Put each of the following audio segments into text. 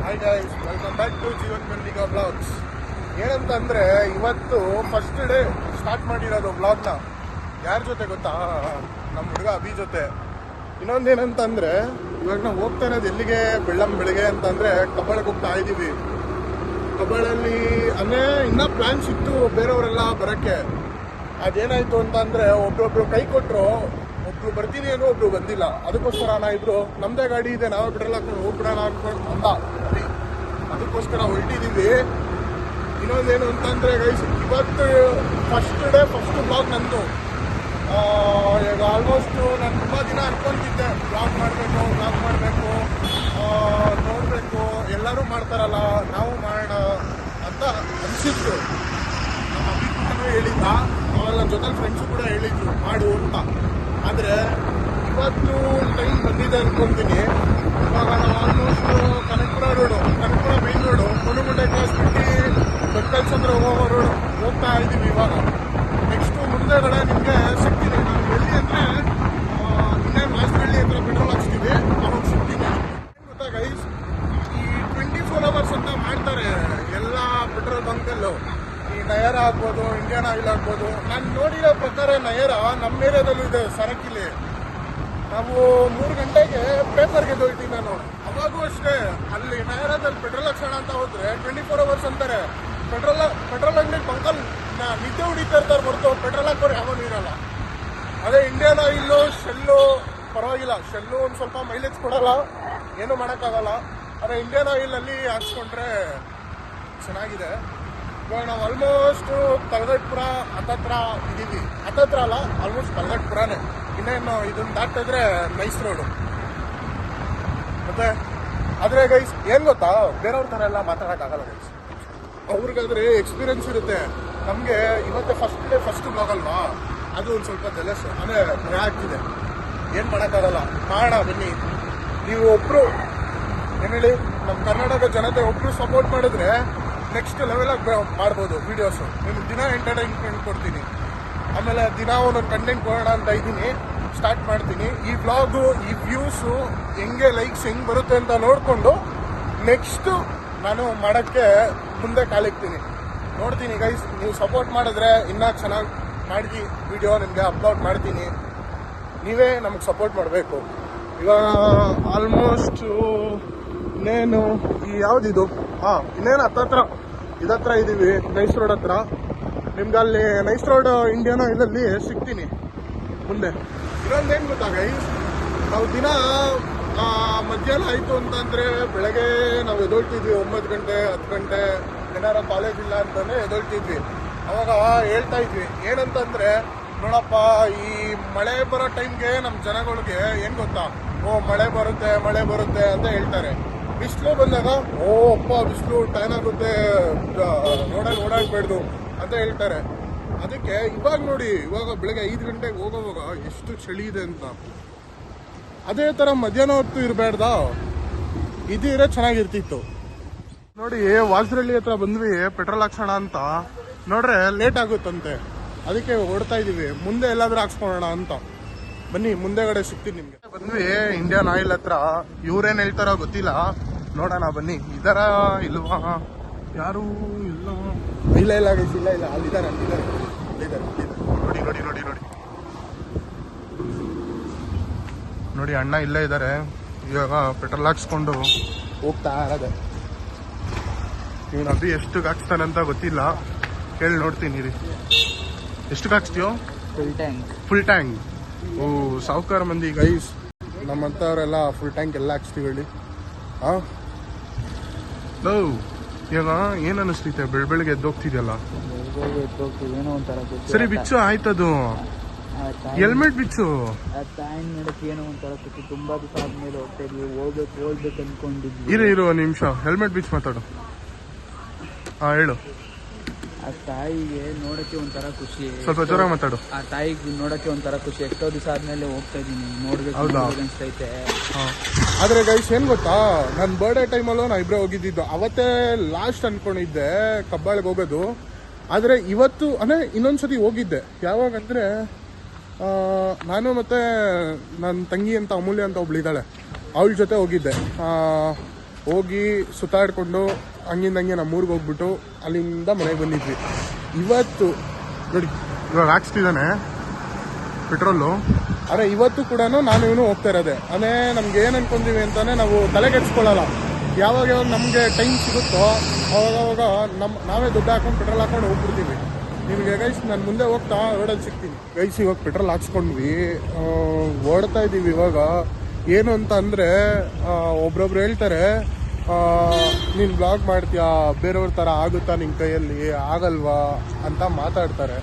Hi guys, welcome back to Jeevan Mallika blogs. ಏನಂತಂದರೆ ಇವತ್ತು first day start ಮಾಡಿರೋದು ಬ್ಲಾಗ್ನ. ಯಾರ ಜೊತೆ ಗೊತ್ತಾ? ನಮ್ಮ ಹುಡುಗ ಅಭಿ ಜೊತೆ. ಇನ್ನೊಂದೇನಂತಂದರೆ ಇವಾಗ ನಾವು ಹೋಗ್ತಾ ಇರೋದು ಎಲ್ಲಿಗೆ? ಬೆಳಗ್ಗೆ ಅಂತಂದರೆ ಕಬ್ಬಳಕ್ಕೆ ಹೋಗ್ತಾ ಇದ್ದೀವಿ. ಕಬ್ಬಳಲ್ಲಿ ಅಂದರೆ ಇನ್ನೂ ಪ್ಲ್ಯಾನ್ಸ್ ಇತ್ತು ಬೇರೆಯವರೆಲ್ಲ ಬರೋಕ್ಕೆ. ಅದೇನಾಯಿತು ಅಂತಂದರೆ ಒಬ್ರೊಬ್ರು ಕೈ ಕೊಟ್ಟರು, ಒಬ್ರು ಬರ್ತೀನಿ ಅನ್ನೋ ಒಬ್ರು ಬಂದಿಲ್ಲ. ಅದಕ್ಕೋಸ್ಕರ ನಾ ಇಬ್ರು ನಮ್ಮದೇ ಗಾಡಿ ಇದೆ, ನಾವೇ ಪೆಟ್ರೋಲ್ ಹಾಕೊಂಡು ಹೋಗ್ಬಿಡೋಣ ಅನ್ಕೊಂಡು ಅಂದ. ಅದಕ್ಕೋಸ್ಕರ ಹೊರಟಿದ್ದೀವಿ. ಇನ್ನೊಂದೇನು ಅಂತಂದರೆ ಗೈಸ್, ಇವತ್ತು ಫಸ್ಟ್ ಡೇ ಫಸ್ಟ್ ಬ್ಲಾಗ್ ನಂದು. ಈಗ ಆಲ್ಮೋಸ್ಟು ನಾನು ತುಂಬ ದಿನ ಅನ್ಕೊಂತಿದ್ದೆ ಬ್ಲಾಗ್ ಮಾಡಬೇಕು ನೋಡಬೇಕು, ಎಲ್ಲರೂ ಮಾಡ್ತಾರಲ್ಲ ನಾವು ಮಾಡೋಣ ಅಂತ ಅನಿಸಿತ್ತು. ನಮ್ಮ ಅಭಿಪ್ರಾಯನೂ ಹೇಳಿದ್ದ, ಅವೆಲ್ಲ ಜೊತೆ ಫ್ರೆಂಡ್ಸು ಕೂಡ ಹೇಳಿದ್ರು ಮಾಡು ಅಂತ. ಆದರೆ ಇವತ್ತು ಟೈಮ್ ಬಂದಿದೆ ಅನ್ಕೊಂತೀನಿ. ಇವಾಗ ನಾವು almost Kanakapura main road, Kodugunde cross ಬಿಟ್ಟು ಬೆಕ್ಕಲ್ಸಂದ್ರ ಹೋಗೋ ರೋಡ್ ಹೋಗ್ತಾ ಇದ್ದೀವಿ. ಇವಾಗ ನೆಕ್ಸ್ಟು ಮುಂದೆಗಡೆ ನಿಮಗೆ ಸಿಗ್ತೀನಿ. ನಾನು ಬೆಳ್ಳಿ ಅಂದರೆ ಇನ್ನೇನು ಲಾಸ್ಟ್ ಬೆಳ್ಳಿ ಹತ್ರ ಪೆಟ್ರೋಲ್ ಹಾಕ್ಸ್ತೀವಿ, ಅವಾಗ ಸಿಗ್ತೀನಿ. ಏನು ಗೊತ್ತಾ ಗೈಸ್, ಈ 24 hours ಅಂತ ಮಾಡ್ತಾರೆ ಎಲ್ಲ ಪೆಟ್ರೋಲ್ ಬಂಕಲ್ಲೂ. ಈ ನಯರ ಆಗ್ಬೋದು, ಇಂಡಿಯನ್ ಆಯಿಲ್ ಆಗ್ಬೋದು. ನಾನು ನೋಡಿರೋ ಪ್ರಕಾರ ನಯರ ನಮ್ಮ ಏರಿಯಾದಲ್ಲೂ ಇದೆ, ಸರಕಿಲಿ. ನಾವು 3 ಗಂಟೆಗೆ ಪೇಪರ್ಗೆ ಹೋಗ್ತೀವಿ ನಾನು. ಅವಾಗೂ ಅಷ್ಟೇ, ಅಲ್ಲಿ ನಯರದಲ್ಲಿ ಪೆಟ್ರೋಲ್ ಹಾಕ್ಸೋಣ ಅಂತ ಹೋದ್ರೆ 24 hours ಅಂತಾರೆ. ಪೆಟ್ರೋಲ್ ಅಂಗಡಿ ಬಂಕಲ್ ನಿದ್ದೆ ಹೊಡಿತಾ ಇರ್ತಾರೆ ಹೊರತು ಪೆಟ್ರೋಲ್ ಹಾಕೋರು ಯಾವನು ಇರಲ್ಲ. ಅದೇ ಇಂಡಿಯನ್ ಆಯಿಲ್ಲು, ಶೆಲ್ಲು ಪರವಾಗಿಲ್ಲ. ಶೆಲ್ಲು ಒಂದು ಸ್ವಲ್ಪ ಮೈಲೇಜ್ ಕೊಡಲ್ಲ, ಏನೂ ಮಾಡೋಕ್ಕಾಗಲ್ಲ. ಆದರೆ ಇಂಡಿಯನ್ ಆಯಿಲಲ್ಲಿ ಹಾಕ್ಸ್ಕೊಂಡ್ರೆ ಚೆನ್ನಾಗಿದೆ. ಇವಾಗ ನಾವು ಆಲ್ಮೋಸ್ಟ್ ತಲಗಟ್ಪುರ ಹತ್ತತ್ರ ಇದ್ದೀವಿ. ಹತ್ತತ್ರ ಅಲ್ಲ, ಆಲ್ಮೋಸ್ಟ್ ತಲಗಟ್ಪುರನೇ. ಇನ್ನೇನು ಇದನ್ನು ದಾಟಿದ್ರೆ ನೈಸ್ ರೋಡು. ಮತ್ತೆ ಆದರೆ ಗೈಸ್ ಏನು ಗೊತ್ತಾ, ಬೇರೆಯವ್ರ ಥರ ಎಲ್ಲ ಮಾತಾಡೋಕ್ಕಾಗಲ್ಲ ಗೈಸ್. ಅವ್ರಿಗಾದ್ರೆ ಎಕ್ಸ್ಪೀರಿಯನ್ಸ್ ಇರುತ್ತೆ. ನಮಗೆ ಇವತ್ತೇ ಫಸ್ಟ್ ಡೇ ಫಸ್ಟ್ ಬ್ಲಾಗ್ ಅಲ್ವಾ, ಅದು ಒಂದು ಸ್ವಲ್ಪ ಜಲಸ್, ಅಂದರೆ ಭಯ ಆಗ್ತಿದೆ. ಏನು ಮಾಡೋಕ್ಕಾಗಲ್ಲ, ಮಾಡೋಣ ಬನ್ನಿ. ನೀವು ಒಬ್ಬರು ಏನು ಹೇಳಿ, ನಮ್ಮ ಕರ್ನಾಟಕ ಜನತೆ ಒಬ್ಬರು ಸಪೋರ್ಟ್ ಮಾಡಿದ್ರೆ ನೆಕ್ಸ್ಟ್ ಲೆವೆಲಾಗಿ ಮಾಡ್ಬೋದು ವೀಡಿಯೋಸು. ನಿಮ್ಗೆ ದಿನ ಎಂಟರ್ಟೈನ್ಮೆಂಟ್ ಕೊಡ್ತೀನಿ. ಆಮೇಲೆ ದಿನ ಒಂದೊಂದು ಕಂಟೆಂಟ್ ಕೊಡೋಣ ಅಂತ ಇದ್ದೀನಿ, ಸ್ಟಾರ್ಟ್ ಮಾಡ್ತೀನಿ. ಈ ವ್ಲಾಗು, ಈ ವ್ಯೂಸು ಹೆಂಗೆ ಲೈಕ್ಸ್ ಹೆಂಗೆ ಬರುತ್ತೆ ಅಂತ ನೋಡಿಕೊಂಡು ನೆಕ್ಸ್ಟು ನಾನು ಮಾಡೋಕ್ಕೆ ಮುಂದೆ ಕಾಲಿಕ್ತೀನಿ. ನೋಡ್ತೀನಿ ಗೈಸ್, ನೀವು ಸಪೋರ್ಟ್ ಮಾಡಿದ್ರೆ ಇನ್ನೂ ಚೆನ್ನಾಗಿ ಮಾಡಿ ವಿಡಿಯೋ ನಿಮಗೆ ಅಪ್ಲೋಡ್ ಮಾಡ್ತೀನಿ. ನೀವೇ ನಮಗೆ ಸಪೋರ್ಟ್ ಮಾಡಬೇಕು. ಇವಾಗ ಆಲ್ಮೋಸ್ಟು ಇನ್ನೇನು ಈ ಯಾವುದಿದು ಇನ್ನೇನು ಇದತ್ರ ಇದ್ದೀವಿ, ನೈಸ್ ರೋಡ್ ಹತ್ರ. ನಿಮ್ಗೆ ಅಲ್ಲಿ ನೈಸ್ ರೋಡ್ ಇಂಡಿಯನ್ ಆಯಿಲಲ್ಲಿ ಸಿಗ್ತೀನಿ ಮುಂದೆ. ಇನ್ನೊಂದೇನು ಗೊತ್ತಾ ಗೈಸ್, ನಾವು ದಿನ ಮಧ್ಯಾಹ್ನ ಆಯಿತು ಅಂತಂದರೆ ಬೆಳಗ್ಗೆ ನಾವು ಎದೊಳ್ತಿದ್ವಿ 9 ಗಂಟೆ 10 ಗಂಟೆ. ಏನಾರ ಕಾಲೇಜ್ ಇಲ್ಲ ಅಂತಂದರೆ ಎದೊಳ್ತಿದ್ವಿ. ಅವಾಗ ಹೇಳ್ತಾ ಇದ್ವಿ ಏನಂತಂದರೆ, ನೋಡಪ್ಪ ಈ ಮಳೆ ಬರೋ ಟೈಮ್ಗೆ ನಮ್ಮ ಜನಗಳಿಗೆ ಏನು ಗೊತ್ತಾ, ಮಳೆ ಬರುತ್ತೆ ಅಂತ ಹೇಳ್ತಾರೆ. ಬಿಸಿಲು ಬಂದಾಗ ಅಪ್ಪ ಬಿಸಿಲು ಟೈನ್ ಆಗುತ್ತೆ, ಓಡಾಡಬೇಡ್ದು ಅಂತ ಹೇಳ್ತಾರೆ. ಅದಕ್ಕೆ ಇವಾಗ ನೋಡಿ, ಇವಾಗ ಬೆಳಗ್ಗೆ 5 ಗಂಟೆಗೆ ಹೋಗೋವಾಗ ಎಷ್ಟು ಚಳಿ ಇದೆ ಅಂತ. ಅದೇ ಥರ ಮಧ್ಯಾಹ್ನ ಹೊತ್ತು ಇರಬೇಡ್ದಾ, ಇದ್ರೆ ಚೆನ್ನಾಗಿರ್ತಿತ್ತು. ನೋಡಿ ವಾಸರಳ್ಳಿ ಹತ್ರ ಬಂದ್ವಿ ಪೆಟ್ರೋಲ್ ಹಾಕ್ಸೋಣ ಅಂತ. ನೋಡ್ರೆ ಲೇಟ್ ಆಗುತ್ತಂತೆ, ಅದಕ್ಕೆ ಓಡ್ತಾ ಇದ್ದೀವಿ. ಮುಂದೆ ಎಲ್ಲಾದ್ರೂ ಹಾಕ್ಸ್ಕೊಳ್ಳೋಣ ಅಂತ. ಬನ್ನಿ, ಮುಂದೆಗಡೆ ಸಿಗ್ತೀನಿ ನಿಮಗೆ. ಬಂದ್ವಿ ಇಂಡಿಯನ್ ಆಯಿಲ್ ಹತ್ರ. ಇವ್ರೇನು ಹೇಳ್ತಾರೋ ಗೊತ್ತಿಲ್ಲ, ನೋಡೋಣ ಬನ್ನಿ. ಇದರ ಇಲ್ವಾ? ಯಾರು ಇಲ್ಲ ಗೈಸ್, ಇಲ್ಲ ಅಲ್ಲಿದ್ದಾರೆ. ನೋಡಿ ಅಣ್ಣ ಇಲ್ಲೇ ಇದ್ದಾರೆ. ಇವಾಗ ಪೆಟ್ರೋಲ್ ಹಾಕ್ಸ್ಕೊಂಡು ಹೋಗ್ತಾ ಇರೋದೆ. ಇವನು ಅಭಿ ಎಷ್ಟು ಹಾಕ್ಸ್ತಾನಂತ ಗೊತ್ತಿಲ್ಲ, ಕೇಳಿ ನೋಡ್ತೀನಿ ರೀ. ಎಷ್ಟು ಹಾಕ್ಸ್ತೀಯೋ? Full tank. ಸಾವುಕಾರ ಮಂದಿ ಗೈಸ್, ನಮ್ಮಂಥವ್ರೆಲ್ಲ ಫುಲ್ ಟ್ಯಾಂಕ್ ಎಲ್ಲ ಹಾಕ್ಸ್ತೀವಿ ಹೇಳಿ. ಇವಾಗ ಏನ್ ಅನಿಸ್ತೈತೆ? ಬೆಳಗ್ಗೆ ಎದ್ದೋಗ್ತಿದ್ಯಲ್ಲ, ಸರಿ ಬಿಚ್ಚು ಆಯ್ತದು. ಹೆಲ್ಮೆಟ್ ಬಿಚ್ಚು. ನೋಡಕ್ಕೆ ಏನೋ ಒಂಥರ ತುಂಬಾ ದಿವಸ ಆದ್ಮೇಲೆ ಹೋಗ್ತಾ ಇದ್ವಿ, ಹೋಗ್ಬೇಕು ಅನ್ಕೊಂಡಿದ್ವಿ. ಇರು ನಿಮಿಷ, ಹೆಲ್ಮೆಟ್ ಬಿಚ್ಚು ಮಾತಾಡು. ಹೇಳು. ಆ ತಾಯಿಗೆ ನೋಡಕ್ಕೆ ಒಂಥರ ಖುಷಿ, ಸ್ವಲ್ಪ ಜೋರ ಮಾತಾಡು. ಆ ತಾಯಿಗೆ ನೋಡಕ್ಕೆ ಒಂಥರ ಖುಷಿ. ಎಷ್ಟೋ ದಿವಸ ಆದ್ಮೇಲೆ ಹೋಗ್ತಾ ಇದೀನಿ, ನೋಡ್ಬೇಕು ಅನ್ಸ್ತೈತೆ. ಆದ್ರೆ ಗೈಸ್ ಏನ್ ಗೊತ್ತಾ, ನನ್ನ ಬರ್ಡೇ ಟೈಮಲ್ಲೂ ನಾ ಇಬ್ಬರೇ ಹೋಗಿದ್ದಿದ್ದು. ಅವತ್ತೇ ಲಾಸ್ಟ್ ಅನ್ಕೊಂಡಿದ್ದೆ ಕಬ್ಬಾಳಿಗೆ ಹೋಗೋದು. ಆದರೆ ಇವತ್ತು ಅಂದರೆ ಇನ್ನೊಂದ್ಸತಿ ಹೋಗಿದ್ದೆ. ಯಾವಾಗಂದರೆ ನಾನು ಮತ್ತು ನನ್ನ ತಂಗಿ ಅಂತ ಅಮೂಲ್ಯ ಅಂತ ಒಬ್ಳಿದ್ದಾಳೆ, ಅವಳ ಜೊತೆ ಹೋಗಿದ್ದೆ. ಹೋಗಿ ಸುತ್ತಾಡ್ಕೊಂಡು ಹಂಗಿಂದ ಹಂಗೆ ನಮ್ಮ ಊರಿಗೆ ಹೋಗ್ಬಿಟ್ಟು ಅಲ್ಲಿಂದ ಮನೆಗೆ ಬಂದಿದ್ವಿ. ಇವತ್ತು ನೋಡಿ ಇವಾಗ ಹಾಕ್ಸ್ತಿದ್ದಾನೆ ಪೆಟ್ರೋಲು. ಆದರೆ ಇವತ್ತು ಕೂಡ ನಾನು ಇವನು ಹೋಗ್ತಾ ಇರೋದೆ. ಅದೇ ನಮ್ಗೆ ಏನು ಅನ್ಕೊಂತೀವಿ ಅಂತಾನೆ ನಾವು ತಲೆ ಕೆಡಿಸ್ಕೊಳ್ಳಲ್ಲ. ಯಾವಾಗ ನಮಗೆ ಟೈಮ್ ಸಿಗುತ್ತೋ ಅವಾಗ ನಾವೇ ದುಡ್ಡು ಹಾಕೊಂಡು ಪೆಟ್ರೋಲ್ ಹಾಕೊಂಡು ಹೋಗ್ಬಿಡ್ತೀವಿ. ನಿಮಗೆ ಗೈಸ್ ನಾನು ಮುಂದೆ ಹೋಗ್ತಾ ರೋಡಲ್ಲಿ ಸಿಗ್ತೀನಿ. ಗೈಸ್ ಇವಾಗ ಪೆಟ್ರೋಲ್ ಹಾಕ್ಸ್ಕೊಂಡ್ವಿ, ಓಡ್ತಾ ಇದ್ದೀವಿ. ಇವಾಗ ಏನು ಅಂತ ಅಂದರೆ ಒಬ್ರೊಬ್ರು ಹೇಳ್ತಾರೆ ನೀನು ಬ್ಲಾಗ್ ಮಾಡ್ತೀಯಾ, ಬೇರೆಯವ್ರ ಥರ ಆಗುತ್ತಾ ನಿನ್ನ ಕೈಯಲ್ಲಿ, ಆಗಲ್ವಾ ಅಂತ ಮಾತಾಡ್ತಾರೆ.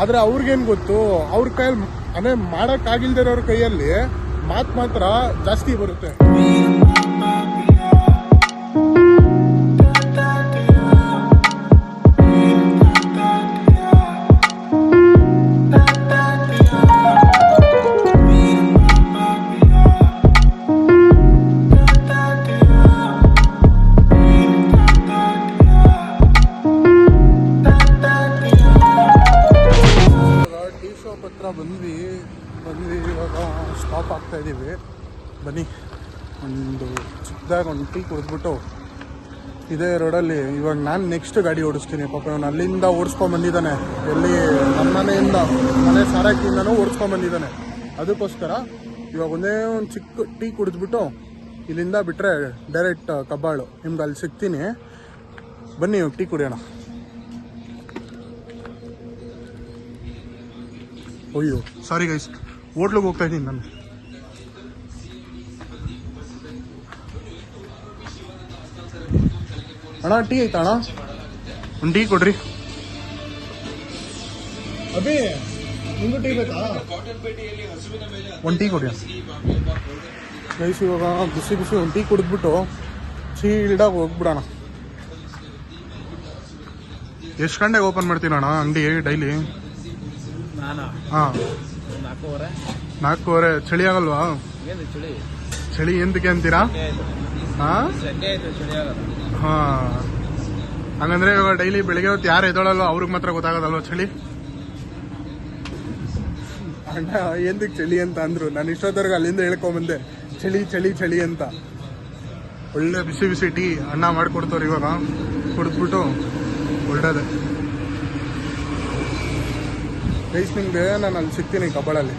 ಆದರೆ ಅವ್ರಿಗೇನು ಗೊತ್ತು, ಅವ್ರ ಕೈಯಲ್ಲಿ ಅಂದರೆ ಮಾಡೋಕ್ಕಾಗಿಲ್ದಿರೋರ ಕೈಯಲ್ಲಿ ಮಾತು ಮಾತ್ರ ಜಾಸ್ತಿ ಬರುತ್ತೆ. ಬಂದ್ವಿ ಇವಾಗ ಸ್ಟಾಪ್ ಆಗ್ತಾ ಇದ್ದೀವಿ. ಬನ್ನಿ ಒಂದು ಚಿಕ್ಕದಾಗ ಒಂದು ಟೀ ಕುಡಿದ್ಬಿಟ್ಟು ಇದೇ ರೋಡಲ್ಲಿ ಇವಾಗ ನಾನು ನೆಕ್ಸ್ಟ್ ಗಾಡಿ ಓಡಿಸ್ತೀನಿ. ಪಾಪ ಅವನು ಅಲ್ಲಿಂದ ಓಡಿಸ್ಕೊಂಬಂದಿದ್ದಾನೆ, ಎಲ್ಲಿ ನಮ್ಮ ಮನೆಯಿಂದ ಮನೆ ಸಾರಕ್ಕಿಂದನೂ ಓಡಿಸ್ಕೊಂಬಂದಿದ್ದಾನೆ. ಅದಕ್ಕೋಸ್ಕರ ಇವಾಗ ಒಂದೇ ಒಂದು ಚಿಕ್ಕ ಟೀ ಕುಡಿದ್ಬಿಟ್ಟು ಇಲ್ಲಿಂದ ಬಿಟ್ಟರೆ ಡೈರೆಕ್ಟ್ ಕಬ್ಬಾಳು ನಿಮ್ಗೆ ಅಲ್ಲಿ ಸಿಗ್ತೀನಿ. ಬನ್ನಿ ಟೀ ಕುಡಿಯೋಣ. ಅಯ್ಯೋ ಸಾರಿ ಗೈಸ್, ಹೋಟ್ಲಿಗೆ ಹೋಗ್ತಾ ಇದ್ದೀನಿ ನಾನು. ಅಣ್ಣ ಟೀ ಐತಾ ಅಣ್ಣ? ಒಂದು ಟೀ ಕೊಡ್ರಿ. ಅಭಿ ನಿಮಗೂ ಟೀ ಬೇಕಾ? ಒಂದು ಟೀ ಕೊಡಿ ಗೈಸ್. ಇವಾಗ ಬಿಸಿ ಬಿಸಿ ಒಂದು ಟೀ ಕುಡಿದ್ಬಿಟ್ಟು ಚೀಲ್ಡಾಗಿ ಹೋಗ್ಬಿಡೋಣ. ಎಷ್ಟು ಗಂಟೆಗೆ ಓಪನ್ ಮಾಡ್ತೀನಿ ಅಣ್ಣ ಅಂಗಡಿ ಡೈಲಿ? ಹಾಂ 4:15. ಚಳಿ ಆಗಲ್ವಾ? ಚಳಿ ಎಂತಕ್ಕೆ ಅಂತೀರಾ? ಹಾಂ ಹಂಗಂದ್ರೆ ಇವಾಗ ಡೈಲಿ ಬೆಳಿಗ್ಗೆ ಹೊತ್ತು ಯಾರು ಎದ್ದೋಳಲ್ವ ಅವ್ರಿಗೆ ಮಾತ್ರ ಗೊತ್ತಾಗೋದಲ್ವ ಚಳಿ. ಅಣ್ಣ ಎಂದಕ್ಕೆ ಚಳಿ ಅಂತ ಅಂದ್ರು, ನಾನು ಇಷ್ಟೊತ್ತವರೆಗೆ ಅಲ್ಲಿಂದ ಹೇಳ್ಕೊಂಬಂದೆ ಚಳಿ ಚಳಿ ಚಳಿ ಅಂತ. ಒಳ್ಳೆ ಬಿಸಿ ಬಿಸಿ ಟೀ ಅಣ್ಣ ಮಾಡಿಕೊಡ್ತವ್ರು. ಇವಾಗ ಕುಡಿದ್ಬಿಟ್ಟು ಒಳ್ಳೆಯದೆ ಗೈಸ್. ನಿಮಗೆ ನಾನು ಅಲ್ಲಿ ಸಿಗ್ತೀನಿ ಕಬ್ಬಾಳಲ್ಲಿ.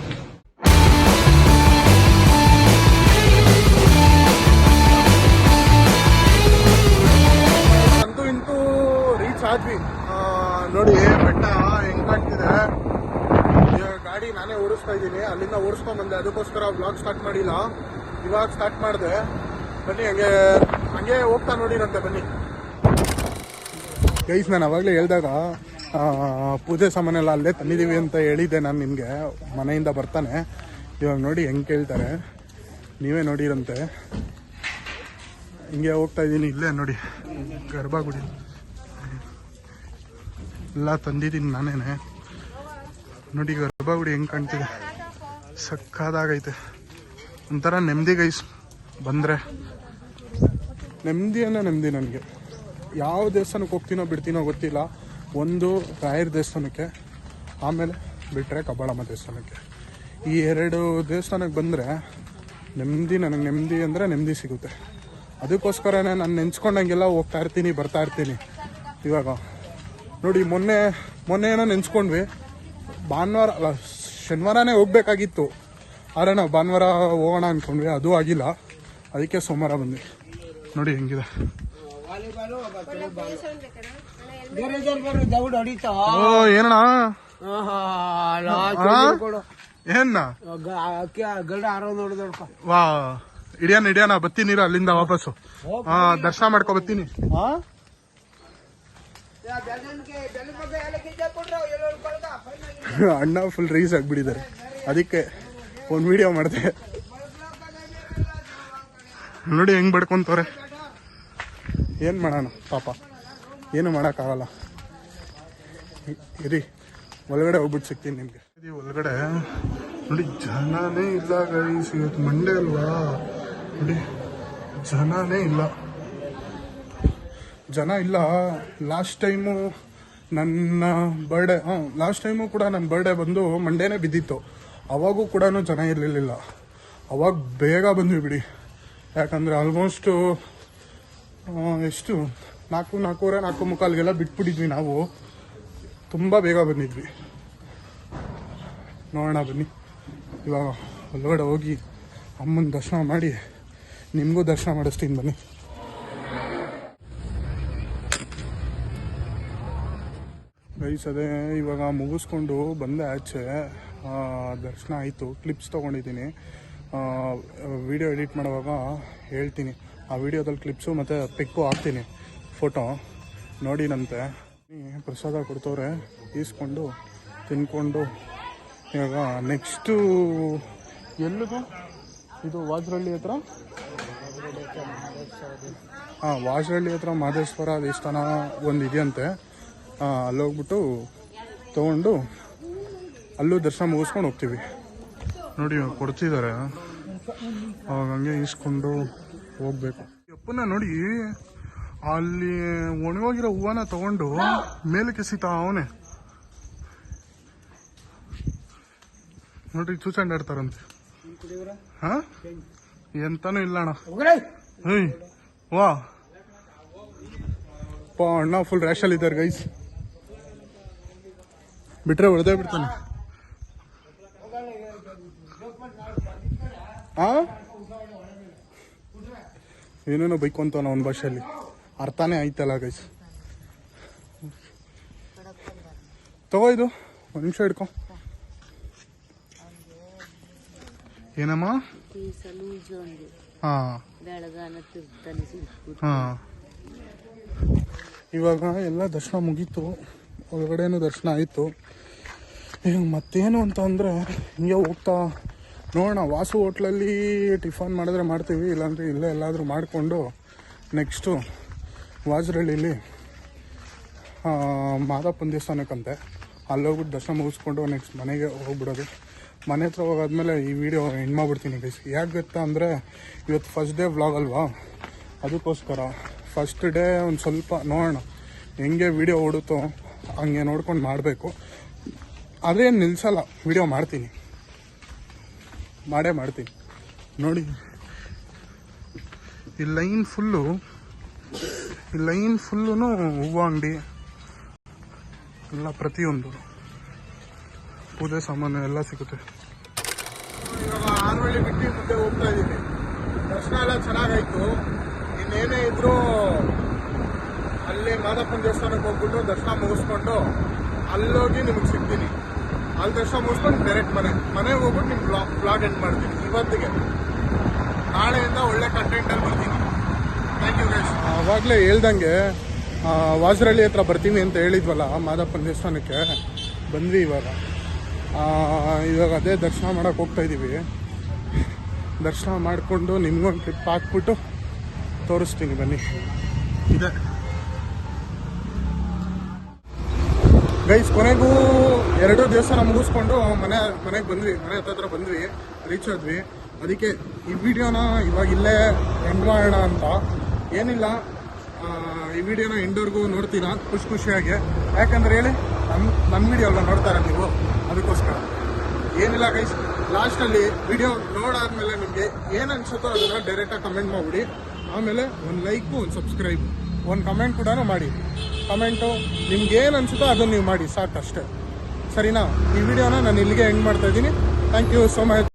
ಅಂತೂ ಇಂತೂ ರೀಚ್ ಆದ್ವಿ. ನೋಡಿ ಬೆಟ್ಟ ಹೆಂಗ್ ಕಾಣ್ತಿದೆ. ಗಾಡಿ ನಾನೇ ಓಡಿಸ್ತಾ ಇದ್ದೀನಿ, ಅಲ್ಲಿಂದ ಓಡಿಸ್ಕೊಂಡ್ ಬಂದೆ. ಅದಕ್ಕೋಸ್ಕರ ಬ್ಲಾಗ್ ಸ್ಟಾರ್ಟ್ ಮಾಡಿಲ್ಲ, ಇವಾಗ ಸ್ಟಾರ್ಟ್ ಮಾಡಿದೆ. ಬನ್ನಿ ಹಂಗೆ ಹೋಗ್ತಾ ನೋಡಿರಂತೆ ಬನ್ನಿ ಗೈಸ್. ನಾನು ಅವಾಗಲೇ ಹೇಳಿದಾಗ ಪೂಜೆ ಸಾಮಾನೆಲ್ಲ ಅಲ್ಲೇ ತಂದಿದ್ದೀವಿ ಅಂತ ಹೇಳಿದ್ದೆ ನಾನು ನಿಮಗೆ. ಮನೆಯಿಂದ ಬರ್ತಾನೆ ಇವಾಗ ನೋಡಿ ಹೆಂಗೆ ಕೇಳ್ತಾರೆ, ನೀವೇ ನೋಡಿರಂತೆ. ಹಿಂಗೆ ಹೋಗ್ತಾ ಇದ್ದೀನಿ. ಇಲ್ಲೇ ನೋಡಿ ಗರ್ಭಗುಡಿ ಎಲ್ಲ ತಂದಿದ್ದೀನಿ ನಾನೇನೆ. ನೋಡಿ ಗರ್ಭಗುಡಿ ಹೆಂಗೆ ಕಾಣ್ತಿದೆ, ಸಕ್ಕದಾಗೈತೆ. ಒಂಥರ ನೆಮ್ಮದಿ ಗೈಸ್. ಬಂದರೆ ನೆಮ್ಮದಿ ನನಗೆ. ಯಾವ ದೇವಸ್ಥಾನಕ್ಕೆ ಹೋಗ್ತೀನೋ ಬಿಡ್ತೀನೋ ಗೊತ್ತಿಲ್ಲ. ಒಂದು ರಾಯರ ದೇವಸ್ಥಾನಕ್ಕೆ, ಆಮೇಲೆ ಬಿಟ್ಟರೆ ಕಬ್ಬಾಳಮ್ಮ ದೇವಸ್ಥಾನಕ್ಕೆ. ಈ 2 ದೇವಸ್ಥಾನಕ್ಕೆ ಬಂದರೆ ನನಗೆ ನೆಮ್ಮದಿ ಅಂದರೆ ನೆಮ್ಮದಿ ಸಿಗುತ್ತೆ. ಅದಕ್ಕೋಸ್ಕರನೇ ನಾನು ನೆನ್ಸ್ಕೊಂಡಂಗೆಲ್ಲ ಹೋಗ್ತಾ ಇರ್ತೀನಿ, ಬರ್ತಾ ಇರ್ತೀನಿ. ಇವಾಗ ನೋಡಿ ಮೊನ್ನೆ ಏನೋ ನೆನ್ಸ್ಕೊಂಡ್ವಿ. ಭಾನುವಾರ ಅಲ್ಲ ಶನಿವಾರನೇ ಹೋಗ್ಬೇಕಾಗಿತ್ತು, ಆದರೆ ನಾವು ಭಾನುವಾರ ಹೋಗೋಣ ಅಂದ್ಕೊಂಡ್ವಿ, ಅದು ಆಗಿಲ್ಲ. ಅದಕ್ಕೆ ಸೋಮವಾರ ಬಂದ್ವಿ. ನೋಡಿ ಹೆಂಗಿದೆ. ಓ ಏನಣ್ಣ ಏನ ವಾ ಹಿಡಿಯೋಣ ಬತ್ತೀನಿ ಅಲ್ಲಿಂದ ವಾಪಸ್ಸು. ದರ್ಶನ ಮಾಡ್ಕೊ ಬತ್ತೀನಿ. ಅಣ್ಣ ಫುಲ್ ರೈಸ್ ಆಗ್ಬಿಟ್ಟಿದ್ದಾರೆ, ಅದಕ್ಕೆ ಒಂದು ವಿಡಿಯೋ ಮಾಡಿದೆ. ನೋಡಿ ಹೆಂಗ್ ಬಡ್ಕೊಂತವ್ರೆ. ಏನು ಮಾಡೋಣ ಪಾಪ, ಏನು ಮಾಡೋಕ್ಕಾಗಲ್ಲ. ಇರಿ ಒಳಗಡೆ ಹೋಗ್ಬಿಟ್ಟು ಸಿಗ್ತೀನಿ ನಿಮಗೆ. ಒಳಗಡೆ ನೋಡಿ ಜನನೇ ಇಲ್ಲ ಗೈಸ್. ಇವತ್ತು ಮಂಡೇ ಅಲ್ವಾ, ನೋಡಿ ಜನನೇ ಇಲ್ಲ. ಲಾಸ್ಟ್ ಟೈಮು ನನ್ನ ಬರ್ಡೇ ಕೂಡ ನನ್ನ ಬರ್ಡೇ ಬಂದು ಮಂಡೇನೇ ಬಿದ್ದಿತ್ತು. ಅವಾಗೂ ಕೂಡ ಜನ ಇರಲಿಲ್ಲ. ಅವಾಗ ಬೇಗ ಬಂದ್ವಿ ಬಿಡಿ, ಯಾಕಂದರೆ ಆಲ್ಮೋಸ್ಟು ಎಷ್ಟು 4:45 4:45ಗೆಲ್ಲ ಬಿಟ್ಬಿಟ್ಟಿದ್ವಿ ನಾವು. ತುಂಬ ಬೇಗ ಬಂದಿದ್ವಿ. ನೋಡೋಣ ಬನ್ನಿ, ಇವಾಗ ಒಳಗಡೆ ಹೋಗಿ ಅಮ್ಮನ ದರ್ಶನ ಮಾಡಿ ನಿಮಗೂ ದರ್ಶನ ಮಾಡಿಸ್ತೀನಿ ಬನ್ನಿ. ಗೈಸ್ ಅದೇ ಇವಾಗ ಮುಗಿಸ್ಕೊಂಡು ಬಂದೆ ಆಚೆ. ದರ್ಶನ ಆಯಿತು. ಕ್ಲಿಪ್ಸ್ ತೊಗೊಂಡಿದ್ದೀನಿ. ವಿಡಿಯೋ ಎಡಿಟ್ ಮಾಡುವಾಗ ಹೇಳ್ತೀನಿ. ಆ ವಿಡಿಯೋದಲ್ಲಿ ಕ್ಲಿಪ್ಸು ಮತ್ತು ಪಿಕ್ಕು ಹಾಕ್ತೀನಿ, ಫೋಟೋ ನೋಡಿನಂತೆ. ಪ್ರಸಾದ ಕೊಡ್ತವ್ರೆ, ಈಸ್ಕೊಂಡು ತಿನ್ಕೊಂಡು ಇವಾಗ ನೆಕ್ಸ್ಟು ಎಲ್ಲಿದು ಇದು ವಾಜರಳ್ಳಿ ಹತ್ರ. ವಾಜರಳ್ಳಿ ಹತ್ರ ಮಹದೇಶ್ವರ ದೇವಸ್ಥಾನ ಒಂದು ಇದೆಯಂತೆ. ಅಲ್ಲೋಗ್ಬಿಟ್ಟು ತೊಗೊಂಡು ಅಲ್ಲೂ ದರ್ಶನ ಮುಗಿಸ್ಕೊಂಡು ಹೋಗ್ತೀವಿ. ನೋಡಿ ಕೊಡ್ತಿದ್ದಾರೆ, ಅವಾಗ ಹಂಗೆ ಈಸ್ಕೊಂಡು ಹೋಗ್ಬೇಕು. ಅಪ್ಪನ ನೋಡಿ ಅಲ್ಲಿ ಒಣಗೋಗಿರೋ ಹೂವನ ತಗೊಂಡು ಮೇಲಕ್ಕೆ ಎಸಿತಾ ಅವನೇ. ನೋಡ್ರಿ ಚೂಚಂಡಾಡ್ತಾರಂತೆ. ಹಾ ಎಂತಾನು ಇಲ್ಲ ಅಣ್ಣ. ಹೇಯ್ ವಾ ಅಣ್ಣ ಫುಲ್ ರ್ಯಾಶಲ್ಲಿ ಇದ್ದಾರೆ ಗೈಸ್. ಬಿಟ್ರೆ ಹೊಡೆದೇ ಬಿಡ್ತಾನೆ. ಏನೇನೋ ಬೈಕು ಅಂತಾನ ಅವನ ಭಾಷೆಯಲ್ಲಿ, ಅರ್ಥನೇ ಆಯ್ತಲ್ಲ ಗೈಸ್. ತಗೋ ಇದು ಒಂದು ನಿಮಿಷ ಹಿಡ್ಕೊ. ಏನಮ್ಮ? ಇವಾಗ ಎಲ್ಲ ದರ್ಶನ ಮುಗೀತು, ಒಳಗಡೆನೂ ದರ್ಶನ ಆಯಿತು. ಈಗ ಮತ್ತೇನು ಅಂತ ಅಂದರೆ ಹಿಂಗೆ ಹೋಗ್ತಾ ನೋಡೋಣ. ವಾಸು ಹೋಟ್ಲಲ್ಲಿ ಟಿಫನ್ ಮಾಡಿದ್ರೆ ಮಾಡ್ತೀವಿ, ಇಲ್ಲಾಂದರೆ ಇಲ್ಲೇ ಎಲ್ಲಾದರೂ ಮಾಡಿಕೊಂಡು ನೆಕ್ಸ್ಟು ವಾಜರಳ್ಳಿಲಿ ಮಾದಪ್ಪನ ದೇವಸ್ಥಾನಕ್ಕಂತೆ ಅಲ್ಲೋಗ್ಬಿಟ್ಟು ದರ್ಶನ ಮುಗಿಸ್ಕೊಂಡು ನೆಕ್ಸ್ಟ್ ಮನೆಗೆ ಹೋಗ್ಬಿಡೋದು. ಮನೆ ಹತ್ರ ಹೋಗಾದ್ಮೇಲೆ ಈ ವಿಡಿಯೋ ಎಂಡ್ ಮಾಡಿಬಿಡ್ತೀನಿ ಗೈಸ್. ಯಾಕೆ ಗೊತ್ತಾ ಅಂದರೆ ಇವತ್ತು ಫಸ್ಟ್ ಡೇ ವ್ಲಾಗ್ ಅಲ್ವಾ, ಅದಕ್ಕೋಸ್ಕರ ಫಸ್ಟ್ ಡೇ ಒಂದು ಸ್ವಲ್ಪ ನೋಡೋಣ ಹೆಂಗೆ ವಿಡಿಯೋ ಓಡುತ್ತೋ ಹಂಗೆ ನೋಡ್ಕೊಂಡು ಮಾಡಬೇಕು. ಆದರೆ ನಿಲ್ಲಿಸಲ್ಲ, ವಿಡಿಯೋ ಮಾಡ್ತೀನಿ, ಮಾಡೇ ಮಾಡ್ತೀನಿ. ನೋಡಿ ಈ ಲೈನ್ ಫುಲ್ಲು ಹೂವು ಅಂಗಡಿ ಎಲ್ಲ, ಪ್ರತಿಯೊಂದು ಪೂಜೆ ಸಾಮಾನು ಎಲ್ಲ ಸಿಗುತ್ತೆ. ಇವಾಗ ಆನವಳ್ಳಿ ಬಿಟ್ಟು ಮುಂದೆ ಹೋಗ್ತಾ ಇದ್ದೀನಿ. ದರ್ಶನ ಎಲ್ಲ ಚೆನ್ನಾಗಾಯ್ತು. ಇನ್ನೇನೇ ಇದ್ರು ಅಲ್ಲಿ ಮಾದಪ್ಪನ ದೇವಸ್ಥಾನಕ್ಕೆ ಹೋಗ್ಬಿಟ್ಟು ದರ್ಶನ ಮುಗಿಸ್ಕೊಂಡು ಅಲ್ಲೋಗಿ ನಿಮಗೆ ಸಿಗ್ತೀನಿ. ಅಲ್ಲಿ ದರ್ಶನ ಮುಗಿಸ್ಕೊಂಡು ಡೈರೆಕ್ಟ್ ಮನೆಗೆ ಹೋಗ್ಬಿಟ್ಟು ನಿಮ್ಗೆ ಬ್ಲಾಗ್ ಎಂಡ್ ಮಾಡ್ತೀನಿ. ಇವತ್ತಿಗೆ ನಾಳೆಯಿಂದ ಒಳ್ಳೆ ಕಂಟೆಂಟಲ್ಲಿ ಬರ್ತೀನಿ. Thank you guys. ಆವಾಗಲೇ ಹೇಳ್ದಂಗೆ ವಾಜರಳ್ಳಿ ಹತ್ರ ಬರ್ತೀನಿ ಅಂತ ಹೇಳಿದ್ವಲ್ಲ ಮಾದಪ್ಪನ ದೇವಸ್ಥಾನಕ್ಕೆ, ಬಂದ್ವಿ. ಇವಾಗ ಅದೇ ದರ್ಶನ ಮಾಡೋಕೆ ಹೋಗ್ತಾಯಿದ್ದೀವಿ. ದರ್ಶನ ಮಾಡಿಕೊಂಡು ನಿಮ್ಗೊಂದು ಕ್ಲಿಪ್ ಹಾಕ್ಬಿಟ್ಟು ತೋರಿಸ್ತೀನಿ ಬನ್ನಿ. ಇದೆ ಗೈಸ್, ಕೊನೆಗೂ 2 ದೇವಸ್ಥಾನ ಮುಗಿಸ್ಕೊಂಡು ಮನೆಗೆ ಬಂದ್ವಿ. ಮನೆ ಹತ್ರ ಬಂದ್ವಿ, ರೀಚ್ ಆದ್ವಿ. ಅದಕ್ಕೆ ಈ ವಿಡಿಯೋನ ಇವಾಗ ಇಲ್ಲೇ ಎಂಡ್ ಮಾಡೋಣ ಅಂತ. ಏನಿಲ್ಲ, ಈ ವಿಡಿಯೋನ ಎಂಡ್ವರೆಗೂ ನೋಡ್ತೀರಾ ಖುಷಿಯಾಗಿ. ಯಾಕಂದ್ರೆ ಹೇಳಿ, ನನ್ನ ವಿಡಿಯೋ ಎಲ್ಲ ನೋಡ್ತಾರ ನೀವು, ಅದಕ್ಕೋಸ್ಕರ. ಏನಿಲ್ಲ ಗೈಸ್, ಲಾಸ್ಟಲ್ಲಿ ವಿಡಿಯೋ ನೋಡಾದ್ಮೇಲೆ ನಿಮಗೆ ಏನು ಅನ್ಸುತ್ತೋ ಅದನ್ನು ಡೈರೆಕ್ಟಾಗಿ ಕಮೆಂಟ್ ಮಾಡಿಬಿಡಿ. ಆಮೇಲೆ ಒಂದು ಲೈಕು, ಒಂದು ಸಬ್ಸ್ಕ್ರೈಬ್, ಒಂದು ಕಮೆಂಟ್ ಕೂಡ ಮಾಡಿ. ಕಮೆಂಟು ನಿಮ್ಗೆ ಏನು ಅನ್ಸುತ್ತೋ ಅದನ್ನು ನೀವು ಮಾಡಿ, ಸಾಕಷ್ಟೇ. ಸರಿನಾ? ಈ ವಿಡಿಯೋನ ನಾನು ಇಲ್ಲಿಗೆ ಎಂಡ್ ಮಾಡ್ತಾ ಇದ್ದೀನಿ. Thank you so much.